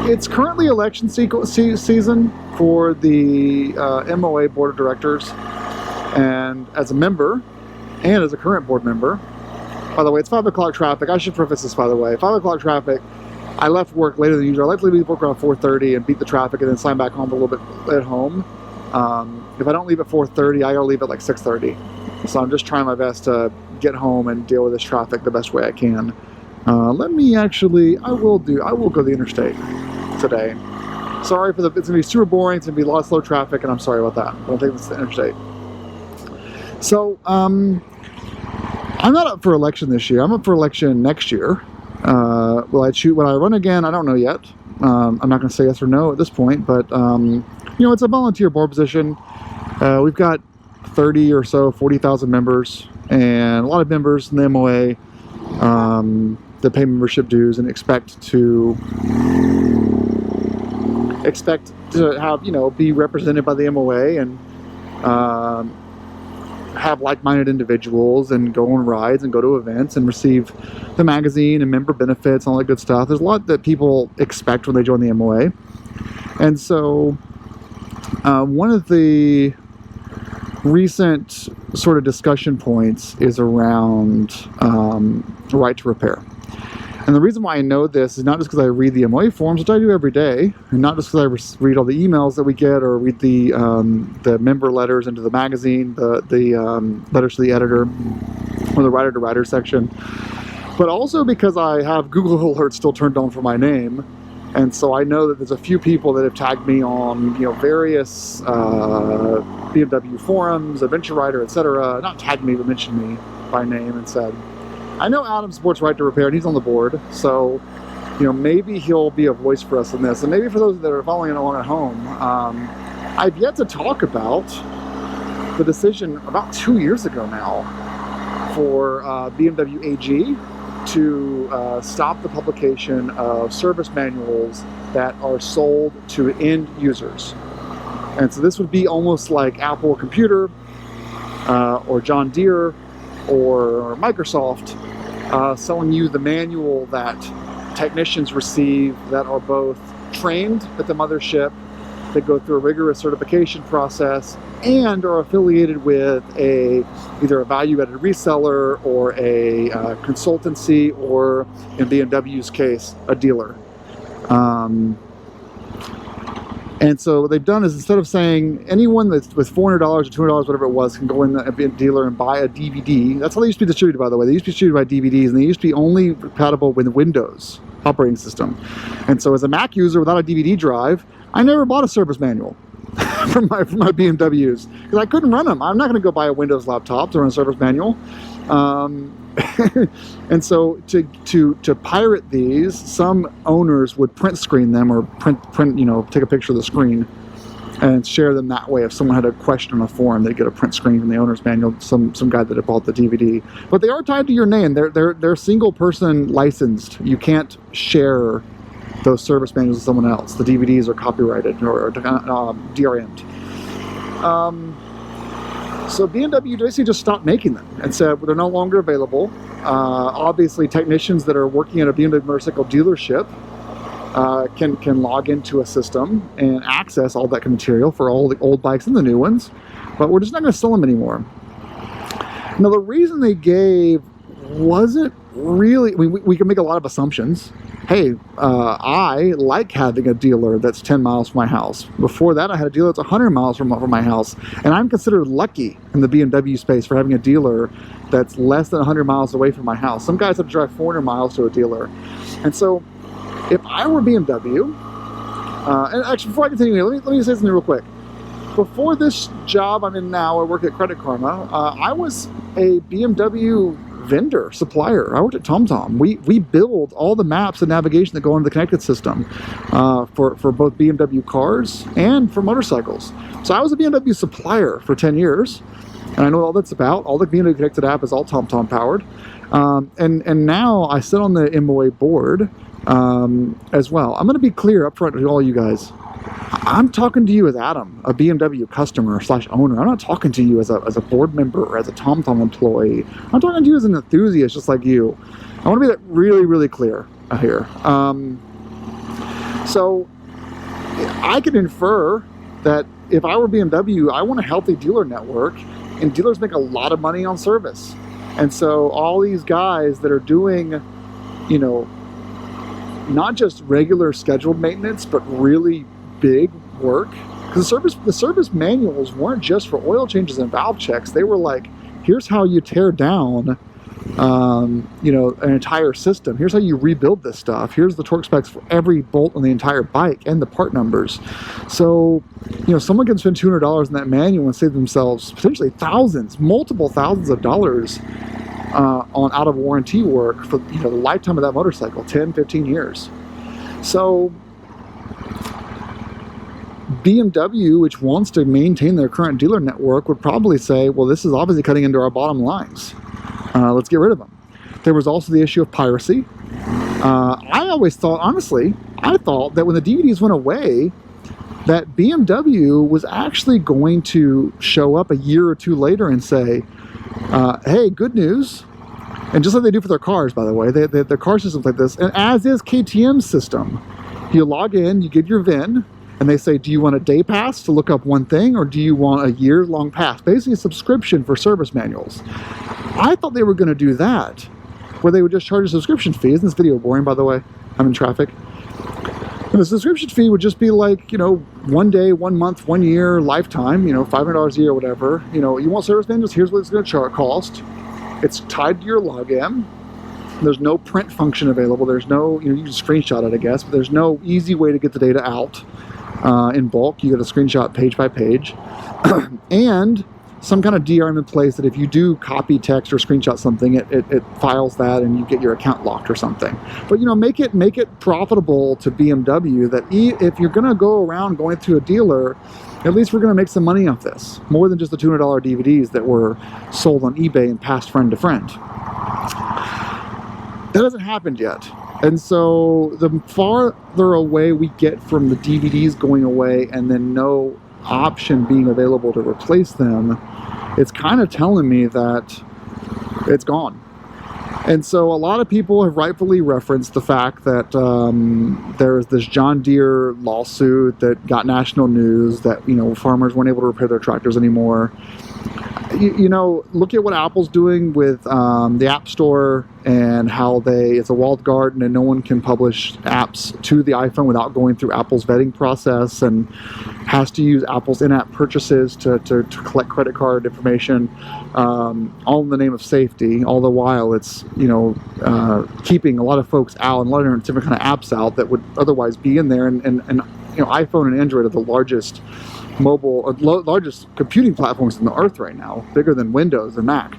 It's currently election season for the MOA Board of Directors, and as a member, and as a current board member, by the way, it's 5 o'clock traffic. I should preface this, by the way. 5 o'clock traffic. I left work later than usual. I like to leave work around 4:30 and beat the traffic and then sign back home a little bit at home. If I don't leave at 4:30, I gotta leave at like 6:30. So I'm just trying my best to get home and deal with this traffic the best way I can. Let me actually, I will go the interstate today. Sorry for it's gonna be super boring. It's gonna be a lot of slow traffic, and I'm sorry about that. But I'll take this to the interstate. So, I'm not up for election this year. I'm up for election next year. Will I run again? I don't know yet. I'm not going to say yes or no at this point, but it's a volunteer board position. We've got 30 or so, 40,000 members, and a lot of members in the MOA that pay membership dues and expect to have, be represented by the MOA and have like-minded individuals and go on rides and go to events and receive the magazine and member benefits and all that good stuff. There's a lot that people expect when they join the MOA. And so one of the recent sort of discussion points is around right to repair. And the reason why I know this is not just because I read the MOA forums, which I do every day, and not just because I read all the emails that we get or read the member letters into the magazine, the letters to the editor, or the writer-to-writer section, but also because I have Google Alerts still turned on for my name, and so I know that there's a few people that have tagged me on, various BMW forums, Adventure Rider, etc. Not tagged me, but mentioned me by name and said, I know Adam supports right to repair, and he's on the board, so maybe he'll be a voice for us in this. And maybe for those that are following along at home, I've yet to talk about the decision about 2 years ago now for BMW AG to stop the publication of service manuals that are sold to end users. And so this would be almost like Apple Computer or John Deere or Microsoft selling you the manual that technicians receive that are both trained at the mothership, that go through a rigorous certification process, and are affiliated with either a value-added reseller or a consultancy, or in BMW's case, a dealer. And so what they've done is, instead of saying anyone that's with $400 or $200, whatever it was, can go in a dealer and buy a DVD. That's how they used to be distributed, by the way. They used to be distributed by DVDs, and they used to be only compatible with Windows operating system. And so as a Mac user without a DVD drive, I never bought a service manual for my BMWs because I couldn't run them. I'm not going to go buy a Windows laptop to run a service manual. And so to pirate these, some owners would print screen them or print take a picture of the screen and share them that way. If someone had a question on a forum, they'd get a print screen from the owner's manual, some guy that had bought the DVD. But they are tied to your name. They're single person licensed. You can't share those service manuals with someone else. The DVDs are copyrighted or DRM'd. So BMW basically just stopped making them and said, well, they're no longer available. Obviously, technicians that are working at a BMW motorcycle dealership can log into a system and access all that kind of material for all the old bikes and the new ones, but we're just not going to sell them anymore. Now, the reason they gave wasn't really, I mean, we can make a lot of assumptions. Hey, I like having a dealer that's 10 miles from my house. Before that, I had a dealer that's 100 miles from my house. And I'm considered lucky in the BMW space for having a dealer that's less than 100 miles away from my house. Some guys have to drive 400 miles to a dealer. And so if I were BMW, and actually before I continue, let me say something real quick. Before this job I'm in now, I work at Credit Karma, I was a BMW vendor, supplier. I worked at TomTom. We build all the maps and navigation that go into the connected system for both BMW cars and for motorcycles. So I was a BMW supplier for 10 years, and I know all that's about. All the BMW connected app is all TomTom powered. And now I sit on the MOA board as well. I'm going to be clear up front to all you guys. I'm talking to you as Adam, a BMW customer / owner. I'm not talking to you as a board member or as a TomTom employee. I'm talking to you as an enthusiast just like you. I want to be really, really clear here. So I can infer that if I were BMW, I want a healthy dealer network, and dealers make a lot of money on service. And so all these guys that are doing, you know, not just regular scheduled maintenance, but really big work. Because the service manuals weren't just for oil changes and valve checks. They were like, here's how you tear down, you know, an entire system. Here's how you rebuild this stuff. Here's the torque specs for every bolt on the entire bike and the part numbers. So, you know, someone can spend $200 in that manual and save themselves potentially thousands, multiple thousands of dollars on out of warranty work for, you know, the lifetime of that motorcycle, 10, 15 years. So BMW, which wants to maintain their current dealer network, would probably say, well, this is obviously cutting into our bottom lines. Let's get rid of them. There was also the issue of piracy. I always thought, honestly, I thought that when the DVDs went away, that BMW was actually going to show up a year or two later and say, hey, good news. And just like they do for their cars, by the way, their car system's like this, and as is KTM's system. You log in, you give your VIN, and they say, do you want a day pass to look up one thing, or do you want a year-long pass? Basically a subscription for service manuals. I thought they were going to do that, where they would just charge a subscription fee. Isn't this video boring, by the way? I'm in traffic. And the subscription fee would just be like, you know, 1 day, 1 month, 1 year, lifetime, you know, $500 a year, whatever. You know, you want service manuals, here's what it's going to cost. It's tied to your login. There's no print function available. There's no, you know, you can screenshot it, I guess, but there's no easy way to get the data out in bulk. You get a screenshot page by page. And some kind of DRM in place that if you do copy text or screenshot something, it files that and you get your account locked or something. But, you know, make it profitable to BMW that if you're going to go around going to a dealer, at least we're going to make some money off this, more than just the $200 DVDs that were sold on eBay and passed friend to friend. That hasn't happened yet. And so the farther away we get from the DVDs going away and then no option being available to replace them, it's kind of telling me that it's gone. And so a lot of people have rightfully referenced the fact that there's this John Deere lawsuit that got national news that, you know, farmers weren't able to repair their tractors anymore. You know, look at what Apple's doing with the App Store and how it's a walled garden and no one can publish apps to the iPhone without going through Apple's vetting process and has to use Apple's in-app purchases to collect credit card information, all in the name of safety. All the while it's, you know, keeping a lot of folks out and a lot of different kind of apps out that would otherwise be in there. And you know, iPhone and Android are the largest largest computing platforms on the earth right now, bigger than Windows and Mac.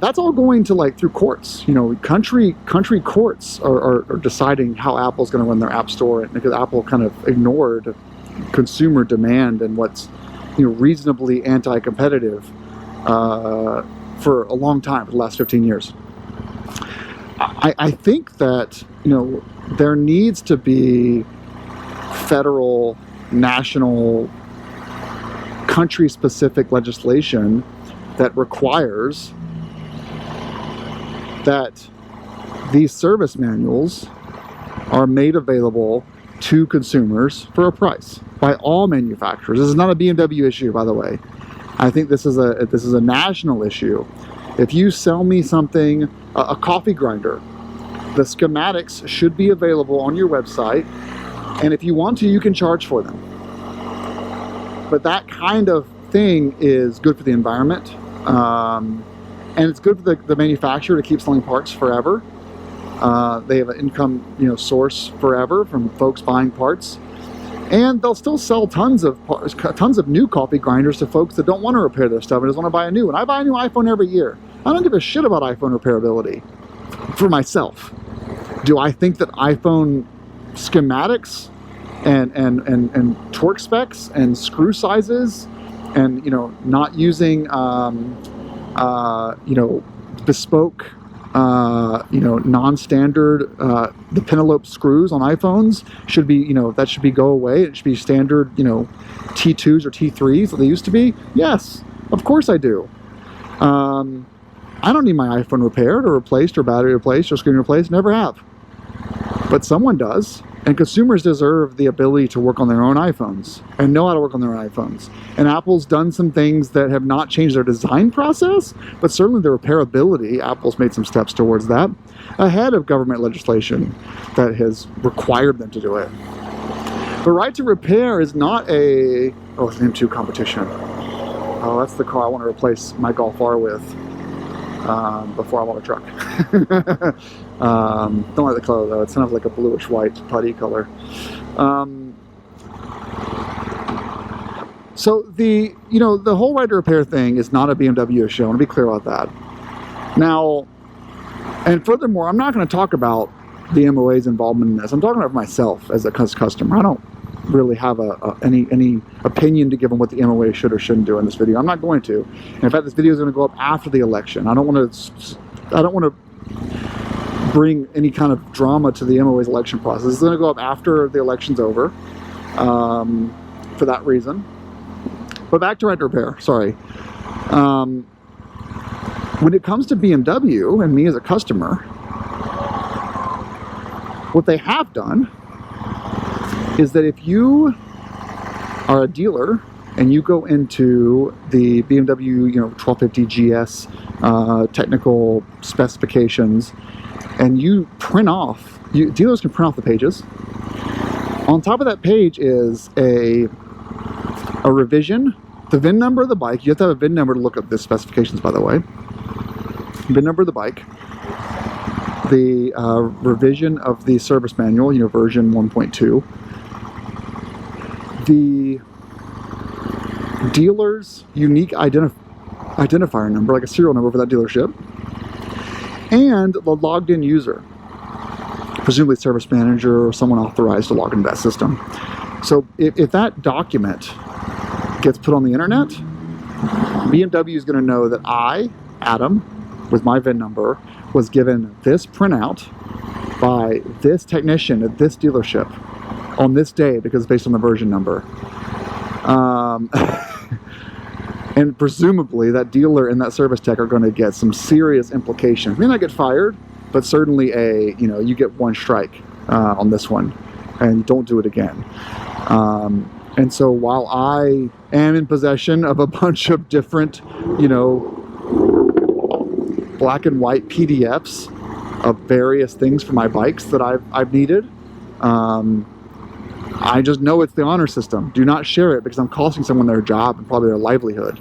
That's all going to through courts. You know, country courts are deciding how Apple's going to run their app store, because Apple kind of ignored consumer demand and what's, you know, reasonably anti-competitive for a long time, for the last 15 years. I think that, you know, there needs to be federal, national, country-specific legislation that requires that these service manuals are made available to consumers for a price by all manufacturers. This is not a BMW issue, by the way. I think this is a national issue. If you sell me something, a coffee grinder, the schematics should be available on your website, and if you want to, you can charge for them. But that kind of thing is good for the environment, and it's good for the manufacturer to keep selling parts forever. They have an income, you know, source forever from folks buying parts, and they'll still sell tons of new coffee grinders to folks that don't want to repair their stuff and just want to buy a new one. I buy a new iPhone every year. I don't give a shit about iPhone repairability for myself. Do I think that iPhone schematics and torque specs and screw sizes and, you know, not using you know, bespoke, you know, non-standard the Penelope screws on iPhones should be, you know, that should be go away? It should be standard, you know, T2s or T3s that they used to be? Yes, of course I do. I don't need my iPhone repaired or replaced or battery replaced or screen replaced. Never have. But someone does. And consumers deserve the ability to work on their own iPhones and know how to work on their own iPhones. And Apple's done some things that have not changed their design process, but certainly their repairability. Apple's made some steps towards that ahead of government legislation that has required them to do it. The right to repair is not a, oh, it's an M2 competition. Oh, that's the car I want to replace my Golf R with before I want a truck. Don't like the color though. It's kind of like a bluish white putty color. So the whole right to repair thing is not a BMW issue. I want to be clear about that. Now, and furthermore, I'm not going to talk about the MOA's involvement in this. I'm talking about myself as a customer. I don't really have any opinion to give on what the MOA should or shouldn't do in this video. I'm not going to. And in fact, this video is going to go up after the election. I don't want to bring any kind of drama to the MOA's election process. It's going to go up after the election's over for that reason. But back to right to repair. Sorry. When it comes to BMW and me as a customer, what they have done is that if you are a dealer and you go into the BMW 1250 GS technical specifications and you print off, dealers can print off the pages. On top of that page is a revision, the VIN number of the bike. You have to have a VIN number to look at the specifications, by the way. VIN number of the bike, the revision of the service manual, version 1.2, the dealer's unique identifier number, like a serial number for that dealership, and the logged in user, presumably service manager or someone authorized to log into that system. So if that document gets put on the internet, BMW is going to know that I, Adam, with my VIN number, was given this printout by this technician at this dealership on this day because it's based on the version number. And presumably that dealer and that service tech are going to get some serious implications. May not get fired, but certainly you get one strike on this one and don't do it again. And so while I am in possession of a bunch of different, black and white PDFs of various things for my bikes that I've needed, I just know it's the honor system. Do not share it because I'm costing someone their job and probably their livelihood.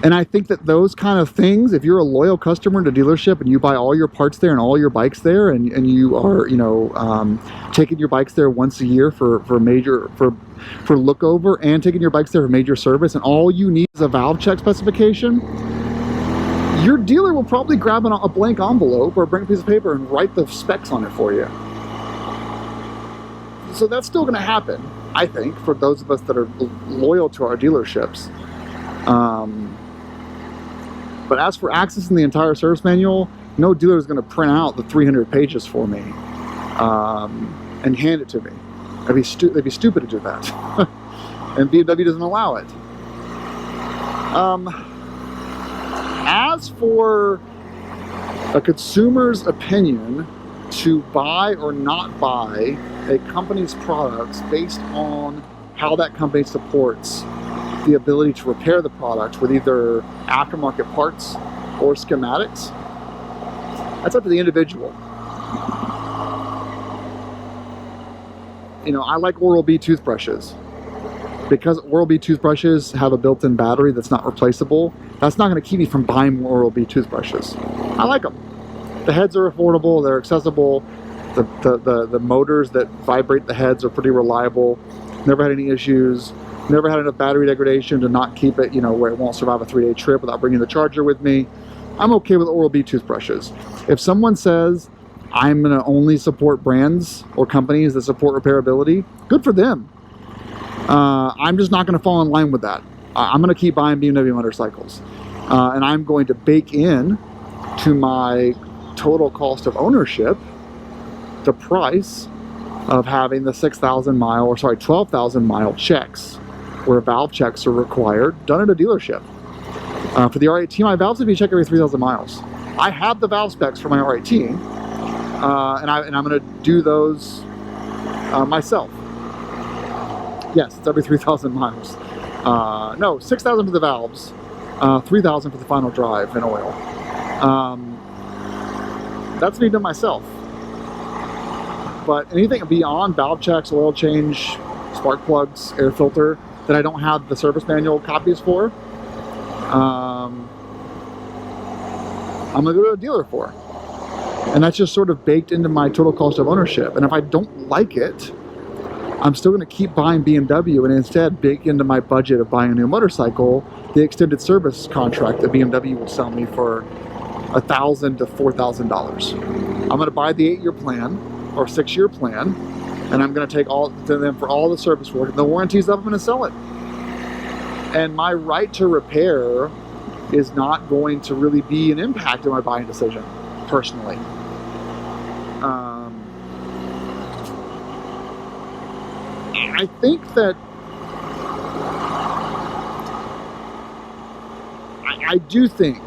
And I think that those kind of things, if you're a loyal customer to dealership and you buy all your parts there and all your bikes there, and you are, taking your bikes there once a year for look over and taking your bikes there for major service, and all you need is a valve check specification, your dealer will probably grab a blank envelope or a blank piece of paper and write the specs on it for you. So that's still going to happen, I think, for those of us that are loyal to our dealerships. But as for accessing the entire service manual, no dealer is going to print out the 300 pages for me and hand it to me. They'd be stupid to do that. And BMW doesn't allow it. As for a consumer's opinion to buy or not buy a company's products based on how that company supports the ability to repair the product with either aftermarket parts or schematics, that's up to the individual. I like Oral-B toothbrushes. Because Oral-B toothbrushes have a built-in battery that's not replaceable, that's not going to keep me from buying more Oral-B toothbrushes. I like them. The heads are affordable, they're accessible, the motors that vibrate the heads are pretty reliable, never had any issues, never had enough battery degradation to not keep it, where it won't survive a 3-day trip without bringing the charger with me. I'm okay with Oral-B toothbrushes. If someone says, I'm going to only support brands or companies that support repairability, good for them. I'm just not going to fall in line with that. I'm going to keep buying BMW motorcycles. And I'm going to bake in to my total cost of ownership the price of having the 12,000 mile checks, where valve checks are required, done at a dealership. For the R18, my valves have to be checked every 3,000 miles. I have the valve specs for my R18. and I'm going to do those myself. Yes, it's every 3,000 miles. No, 6,000 for the valves, 3,000 for the final drive and oil. That's me done myself. But anything beyond valve checks, oil change, spark plugs, air filter, that I don't have the service manual copies for, I'm going to go to a dealer for. And that's just sort of baked into my total cost of ownership. And if I don't like it, I'm still going to keep buying BMW and instead bake into my budget of buying a new motorcycle the extended service contract that BMW will sell me for $1,000 to $4,000. I'm going to buy the 8-year plan or 6-year plan, and I'm going to take all to them for all the service work and the warranties up. I'm going to sell it. And my right to repair is not going to really be an impact on my buying decision, personally. I think that I do think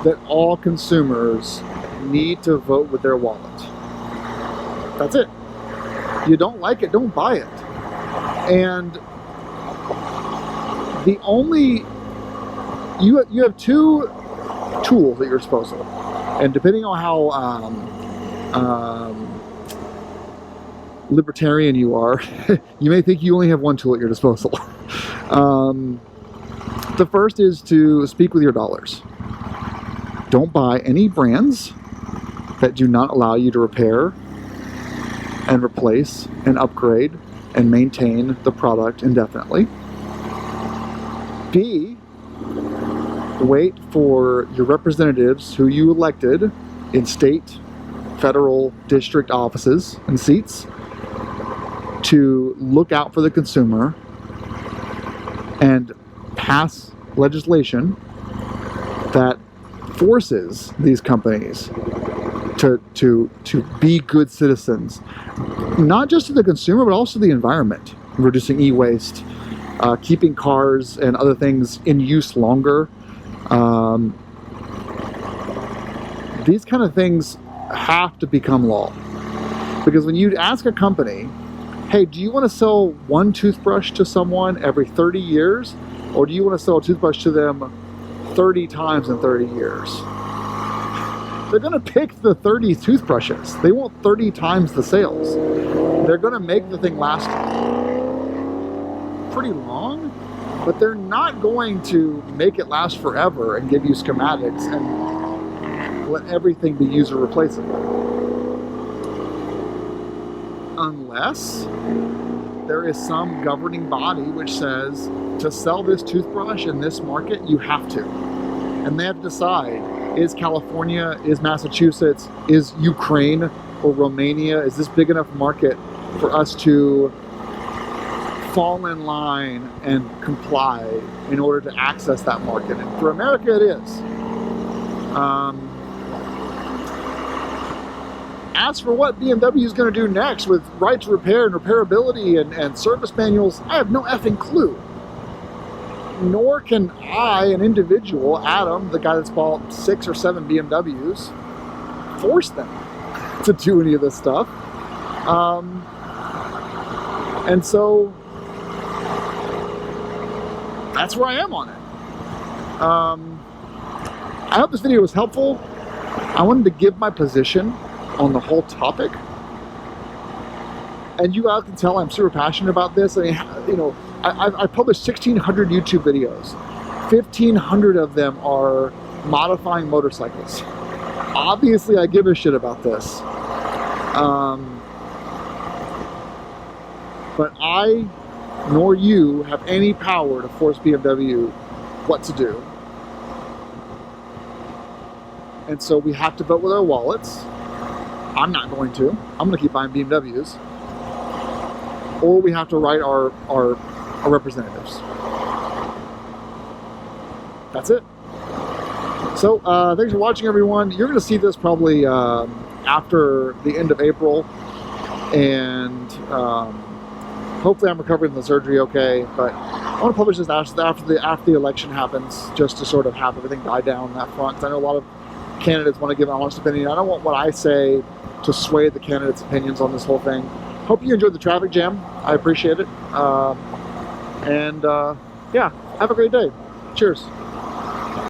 that all consumers need to vote with their wallet. That's it. You don't like it, don't buy it. And the only you have two tools at your disposal, and depending on how libertarian you are, you may think you only have one tool at your disposal. The first is to speak with your dollars. Don't buy any brands that do not allow you to repair and replace and upgrade and maintain the product indefinitely. B, wait for your representatives who you elected in state, federal, district offices and seats to look out for the consumer and pass legislation that forces these companies to be good citizens, not just to the consumer, but also the environment, reducing e-waste, keeping cars and other things in use longer. These kind of things have to become law. Because when you ask a company, hey, do you want to sell one toothbrush to someone every 30 years? Or do you want to sell a toothbrush to them 30 times in 30 years? They're going to pick the 30 toothbrushes. They want 30 times the sales. They're going to make the thing last pretty long, but they're not going to make it last forever and give you schematics and let everything be user replaceable. Unless there is some governing body which says to sell this toothbrush in this market, you have to. And they have to decide, is California, is Massachusetts, is Ukraine or Romania, is this big enough market for us to fall in line and comply in order to access that market? And for America, it is. As for what BMW is going to do next with right to repair and repairability and service manuals, I have no effing clue. Nor can I, an individual, Adam, the guy that's bought 6 or 7 BMWs, force them to do any of this stuff. And so that's where I am on it. I hope this video was helpful. I wanted to give my position on the whole topic. And you guys can tell I'm super passionate about this. I mean, you know, I published 1,600 YouTube videos. 1,500 of them are modifying motorcycles. Obviously, I give a shit about this. But I, nor you, have any power to force BMW what to do. And so we have to vote with our wallets. I'm not going to. I'm going to keep buying BMWs. Or we have to write our representatives. That's it. So thanks for watching, everyone. You're going to see this probably after the end of April, and hopefully I'm recovering from the surgery okay. But I want to publish this after the election happens, just to sort of have everything die down on that front. Because I know a lot of candidates want to give an honest opinion. I don't want what I say to sway the candidates' opinions on this whole thing. Hope you enjoyed the traffic jam. I appreciate it. Yeah, have a great day. Cheers.